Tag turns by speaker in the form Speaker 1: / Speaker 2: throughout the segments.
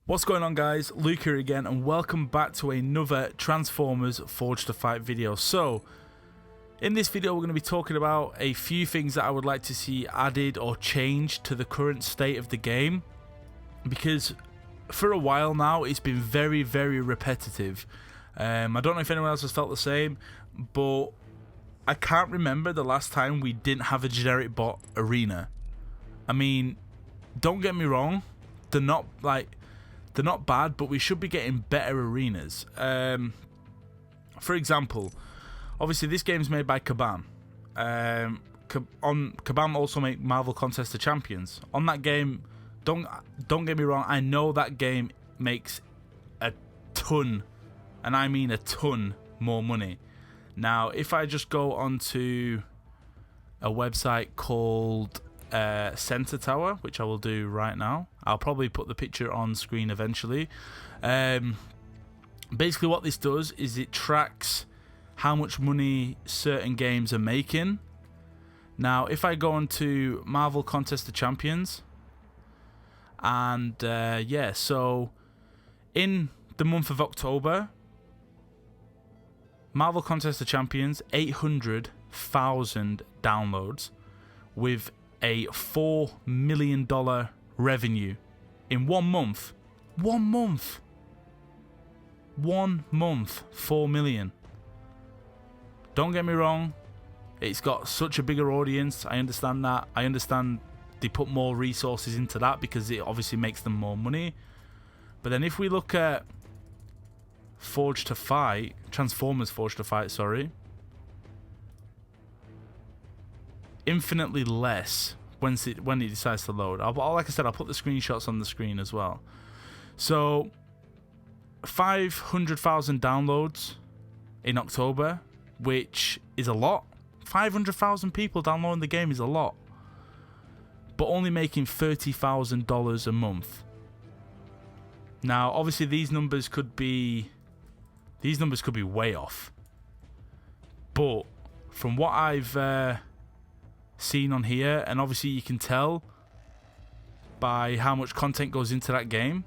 Speaker 1: What's going on, guys? Luke here again, and welcome back to another Transformers Forged to Fight video. So in this video we're going to be talking about a few things that I would like to see added or changed to the current state of the game, because for a while now it's been very repetitive. I don't know if anyone else has felt the same, but I can't remember the last time we didn't have a generic bot arena. I mean, don't get me wrong, they're not bad, but we should be getting better arenas. For example, obviously this game's made by Kabam. Kabam also make Marvel Contest of Champions. On that game, don't get me wrong, I know that game makes a ton, and I mean a ton, more money. Now, if I just go onto a website called Center Tower, which I will do right now. I'll probably put the picture on screen eventually. Basically what this does is it tracks how much money certain games are making. Now if I go onto Marvel Contest of Champions, and yeah, so in the month of October, Marvel Contest of Champions, 800,000 downloads with a $4 million revenue in 1 month. 1 month. 1 month, 4 million. Don't get me wrong, it's got such a bigger audience. I understand that. I understand they put more resources into that because it obviously makes them more money. But then if we look at Forged to Fight, Transformers Forged to Fight, sorry, infinitely less when it decides to load. Like I said, I'll put the screenshots on the screen as well. So 500,000 downloads in October, which is a lot. 500,000 people downloading the game is a lot, but only making $30,000 a month. Now obviously these numbers could be way off, but from what I've seen on here, and obviously you can tell by how much content goes into that game,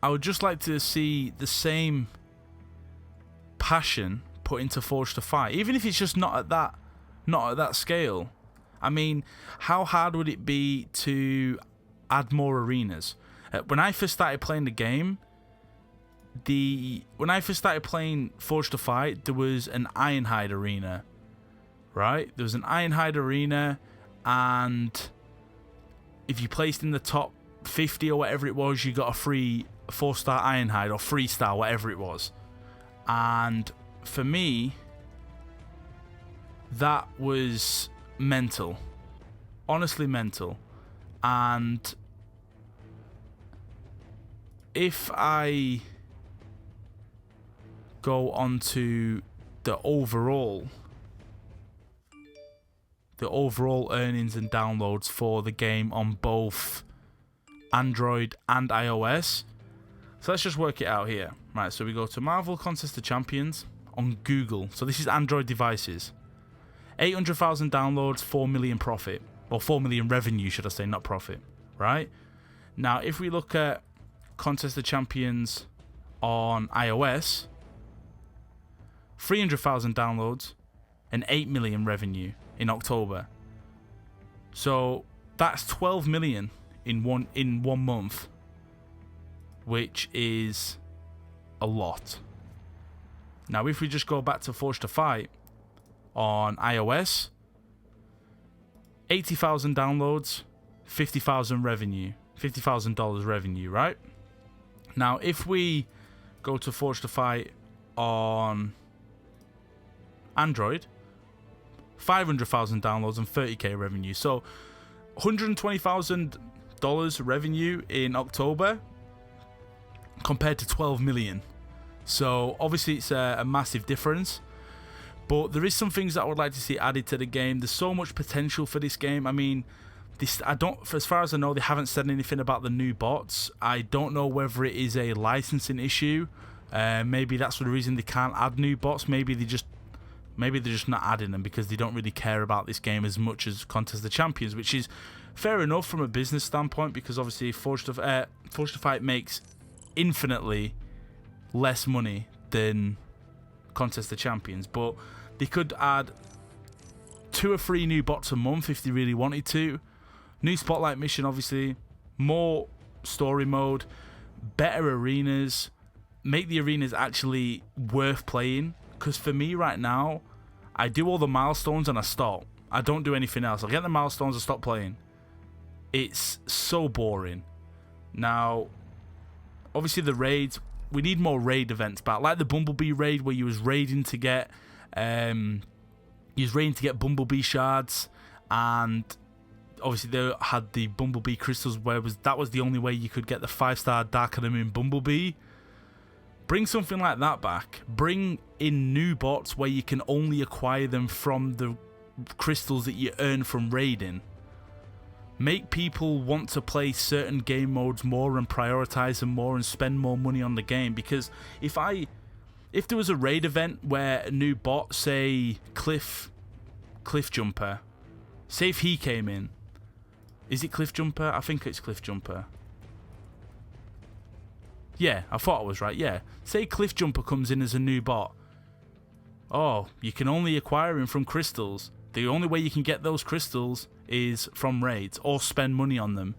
Speaker 1: I would just like to see the same passion put into Forged to Fight, even if it's just not at that scale. I mean, how hard would it be to add more arenas? When I first started playing the game, when I first started playing Forged to Fight, there was an Ironhide arena. Right, there was an Ironhide arena, and if you placed in the top 50 or whatever it was, you got a free 4-star Ironhide, or 3-star, whatever it was. And for me, that was mental, honestly mental. And if I go onto the overall earnings and downloads for the game on both Android and iOS. So let's just work it out here. Right, so we go to Marvel Contest of Champions on Google. So this is Android devices. 800,000 downloads, 4 million profit. Or 4 million revenue, should I say, not profit. Right? Now, if we look at Contest of Champions on iOS, 300,000 downloads and 8 million revenue in October. So that's 12 million in one month, which is a lot. Now if we just go back to Forged to Fight on iOS, 80,000 downloads, 50,000 revenue, $50,000 revenue, right? Now if we go to Forged to Fight on Android, 500,000 downloads and 30k revenue. So $120,000 revenue in October compared to 12 million. So obviously it's a massive difference. But there is some things that I would like to see added to the game. There's so much potential for this game. I mean, as far as I know, they haven't said anything about the new bots. I don't know whether it is a licensing issue. Maybe that's the reason they can't add new bots. Maybe they just Maybe they're just not adding them because they don't really care about this game as much as Contest of the Champions, which is fair enough from a business standpoint, because obviously Forged to Fight makes infinitely less money than Contest of the Champions. But they could add 2 or 3 new bots a month if they really wanted to. New Spotlight mission, obviously. More story mode. Better arenas. Make the arenas actually worth playing. Because for me right now, I do all the milestones and I stop. I don't do anything else. I get the milestones and stop playing. It's so boring. Now, obviously the raids, we need more raid events back. Like the Bumblebee raid where you was raiding to get Bumblebee shards, and obviously they had the Bumblebee crystals where that was the only way you could get the 5-star Dark of the Moon Bumblebee. Bring something like that back. Bring in new bots where you can only acquire them from the crystals that you earn from raiding. Make people want to play certain game modes more and prioritize them more and spend more money on the game. Because if there was a raid event where a new bot, say Cliff Jumper, say if he came in, is it Cliff Jumper? I think it's Cliff Jumper. Yeah, I thought I was right, yeah. Say Cliff Jumper comes in as a new bot. Oh, you can only acquire him from crystals. The only way you can get those crystals is from raids, or spend money on them.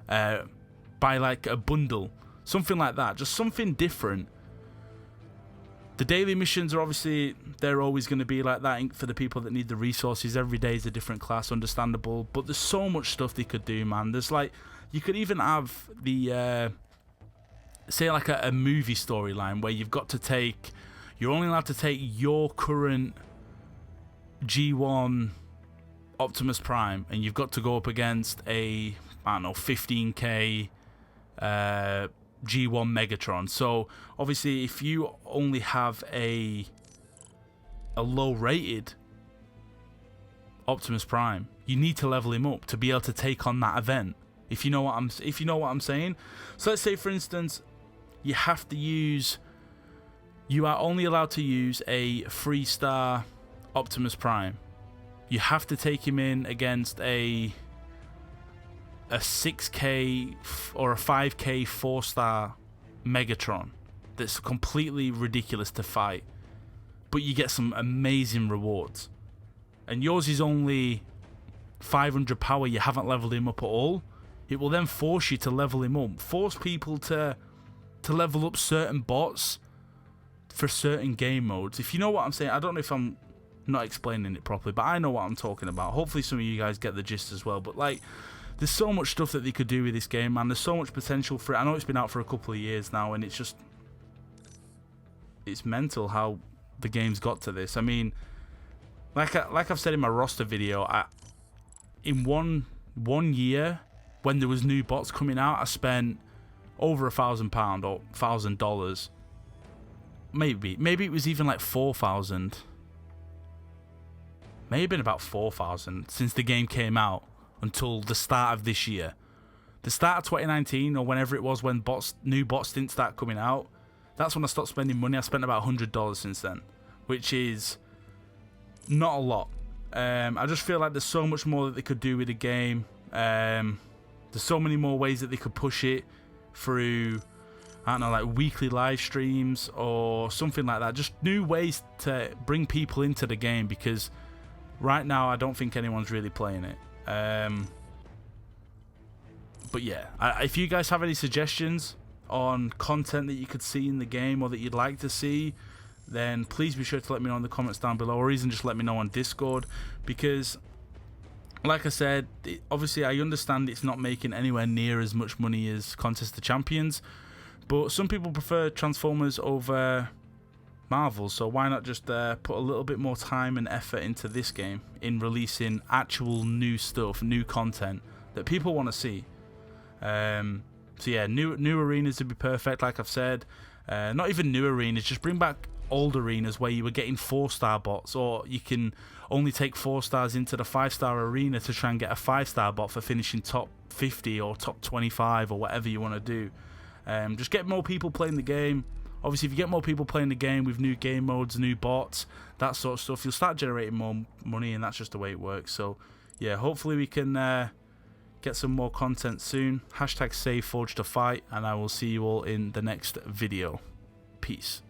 Speaker 1: Buy like a bundle. Something like that. Just something different. The daily missions are obviously, they're always going to be like that for the people that need the resources. Every day is a different class, understandable. But there's so much stuff they could do, man. There's like, you could even have the... say like a movie storyline where you've got to take, you're only allowed to take your current G1 Optimus Prime, and you've got to go up against a, I don't know, 15k G1 Megatron. So obviously if you only have a low rated Optimus Prime, you need to level him up to be able to take on that event. If you know what I'm saying. So let's say for instance, you are only allowed to use a 3-star Optimus Prime. You have to take him in against a 6k or a 5k 4-star Megatron that's completely ridiculous to fight, but you get some amazing rewards. And yours is only 500 power, you haven't leveled him up at all. It will then force you to level him up. Force people to level up certain bots for certain game modes. If you know what I'm saying, I don't know if I'm not explaining it properly, but I know what I'm talking about. Hopefully some of you guys get the gist as well. But like, there's so much stuff that they could do with this game, man. There's so much potential for it. I know it's been out for a couple of years now, and it's mental how the game's got to this. I mean, like I've said in my roster video, in one year when there was new bots coming out, I spent over £1,000 or $1,000. Maybe it was even like 4,000. Maybe about 4,000 since the game came out until the start of this year. The start of 2019 or whenever it was when new bots didn't start coming out, that's when I stopped spending money. I spent about $100 since then, which is not a lot. I just feel like there's so much more that they could do with the game. There's so many more ways that they could push it through, I don't know, like weekly live streams or something like that. Just new ways to bring people into the game, because right now I don't think anyone's really playing it. But yeah, if you guys have any suggestions on content that you could see in the game or that you'd like to see, then please be sure to let me know in the comments down below, or even just let me know on Discord, because like I said, obviously I understand it's not making anywhere near as much money as Contest of the Champions, but some people prefer Transformers over Marvel, so why not just put a little bit more time and effort into this game in releasing actual new stuff, new content that people want to see. So yeah, new arenas would be perfect, like I've said. Not even new arenas, just bring back old arenas where you were getting 4-star bots, or you can only take 4 stars into the 5-star arena to try and get a 5-star bot for finishing top 50 or top 25 or whatever you want to do. Just get more people playing the game, Obviously, if you get more people playing the game with new game modes, new bots, that sort of stuff, you'll start generating more money, and that's just the way it works. So, yeah, hopefully we can get some more content soon. #SaveForge2Fight, and I will see you all in the next video. Peace.